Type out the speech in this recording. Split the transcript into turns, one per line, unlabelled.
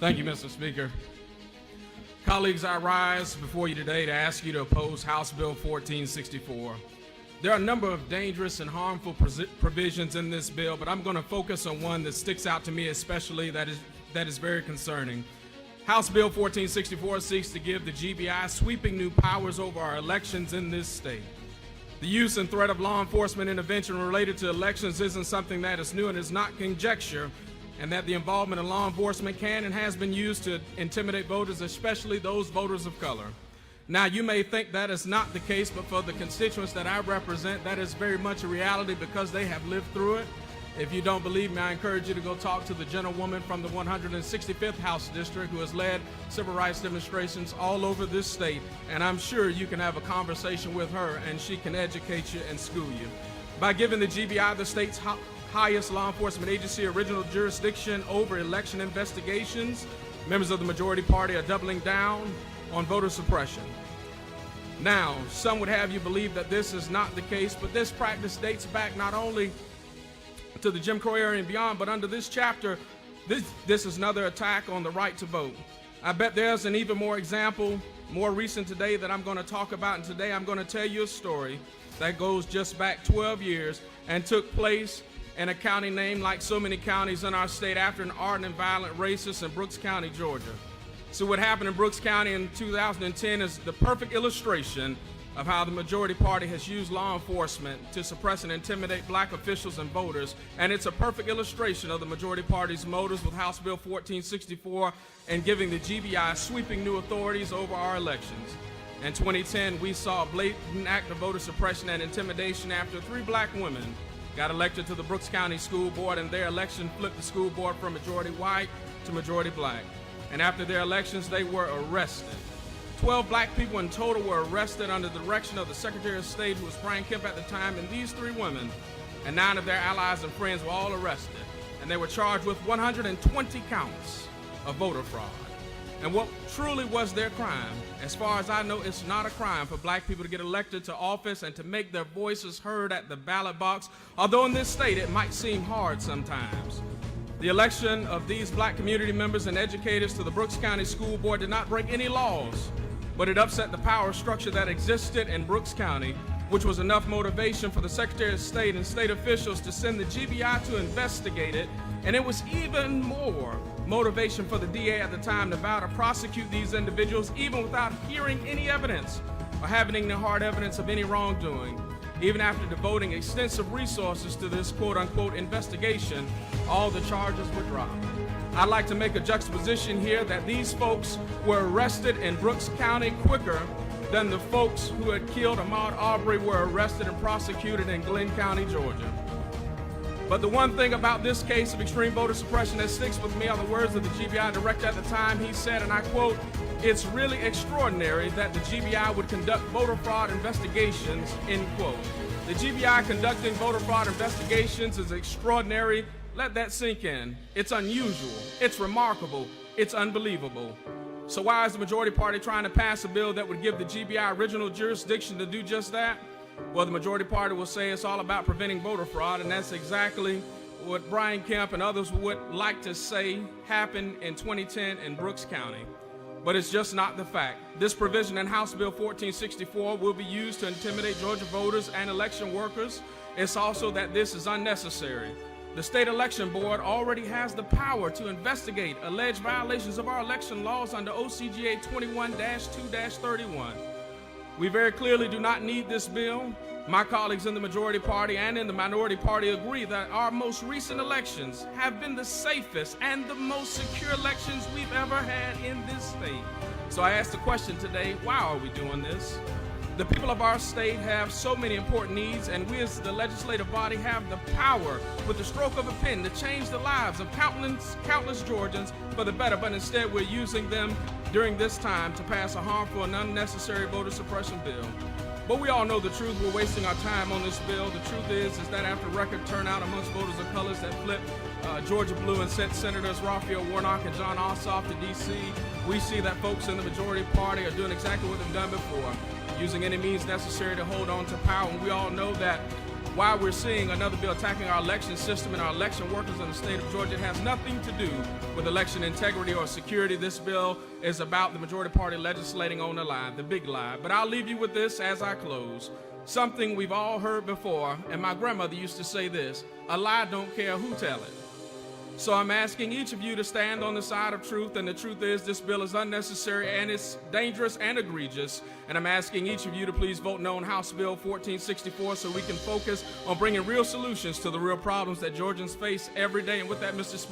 Thank you, Mr. Speaker. Colleagues, I rise before you today to ask you to oppose House Bill 1464. There are a number of dangerous and harmful provisions in this bill, but I'm going to focus on one that sticks out to me especially that is very concerning. House Bill 1464 seeks to give the GBI sweeping new powers over our elections in this state. The use and threat of law enforcement intervention related to elections isn't something that is new and is not conjecture, and that the involvement of law enforcement can and has been used to intimidate voters, especially those voters of color. Now, you may think that is not the case, but for the constituents that I represent, that is very much a reality because they have lived through it. If you don't believe me, I encourage you to go talk to the gentlewoman from the 165th House District who has led civil rights demonstrations all over this state, and I'm sure you can have a conversation with her and she can educate you and school you. By giving the GBI, the state's highest law enforcement agency, original jurisdiction over election investigations, members of the majority party are doubling down on voter suppression. Now, some would have you believe that this is not the case, but this practice dates back not only to the Jim Crow era and beyond, but under this chapter, this is another attack on the right to vote. I bet there's an even more example, more recent today, that I'm going to talk about, and today I'm going to tell you a story that goes just back 12 years and took place in a county named, like so many counties in our state, after an ardent and violent racist in Brooks County, Georgia. So what happened in Brooks County in 2010 is the perfect illustration of how the majority party has used law enforcement to suppress and intimidate black officials and voters, and it's a perfect illustration of the majority party's motives with House Bill 1464 and giving the GBI sweeping new authorities over our elections. In 2010, we saw a blatant act of voter suppression and intimidation after 3 black women got elected to the Brooks County School Board, and their election flipped the school board from majority white to majority black. And after their elections, they were arrested. 12 black people in total were arrested under the direction of the Secretary of State, who was Brian Kemp at the time, and these 3 women and 9 of their allies and friends were all arrested. And they were charged with 120 counts of voter fraud. And what truly was their crime? As far as I know, it's not a crime for black people to get elected to office and to make their voices heard at the ballot box, although in this state it might seem hard sometimes. The election of these black community members and educators to the Brooks County School Board did not break any laws, but it upset the power structure that existed in Brooks County, which was enough motivation for the Secretary of State and state officials to send the GBI to investigate it, and it was even more motivation for the DA at the time to vow to prosecute these individuals even without hearing any evidence or having any hard evidence of any wrongdoing. Even after devoting extensive resources to this quote-unquote investigation, all the charges were dropped. I'd like to make a juxtaposition here that these folks were arrested in Brooks County quicker than the folks who had killed Ahmaud Arbery were arrested and prosecuted in Glenn County, Georgia. But the one thing about this case of extreme voter suppression that sticks with me are the words of the GBI director at the time. He said, and I quote, "It's really extraordinary that the GBI would conduct voter fraud investigations," end quote. The GBI conducting voter fraud investigations is extraordinary. Let that sink in. It's unusual, it's remarkable, it's unbelievable. So why is the majority party trying to pass a bill that would give the GBI original jurisdiction to do just that? Well, the majority party will say it's all about preventing voter fraud, and that's exactly what Brian Kemp and others would like to say happened in 2010 in Brooks County. But it's just not the fact. This provision in House Bill 1464 will be used to intimidate Georgia voters and election workers. It's also that this is unnecessary. The State Election Board already has the power to investigate alleged violations of our election laws under OCGA 21-2-31. We very clearly do not need this bill. My colleagues in the majority party and in the minority party agree that our most recent elections have been the safest and the most secure elections we've ever had in this state. So I ask the question today, why are we doing this? The people of our state have so many important needs, and we as the legislative body have the power with the stroke of a pen to change the lives of countless Georgians for the better, but instead we're using them during this time to pass a harmful and unnecessary voter suppression bill. But we all know the truth. We're wasting our time on this bill. The truth is that after record turnout amongst voters of colors that flipped Georgia blue and sent Senators Raphael Warnock and John Ossoff to D.C., we see that folks in the majority party are doing exactly what they've done before, using any means necessary to hold on to power. And we all know that why we're seeing another bill attacking our election system and our election workers in the state of Georgia. It has nothing to do with election integrity or security. This bill is about the majority party legislating on the lie, the big lie. But I'll leave you with this as I close. Something we've all heard before, and my grandmother used to say this: a lie don't care who tell it. So I'm asking each of you to stand on the side of truth, and the truth is this bill is unnecessary and it's dangerous and egregious. And I'm asking each of you to please vote no on House Bill 1464 so we can focus on bringing real solutions to the real problems that Georgians face every day. And with that, Mr. Speaker,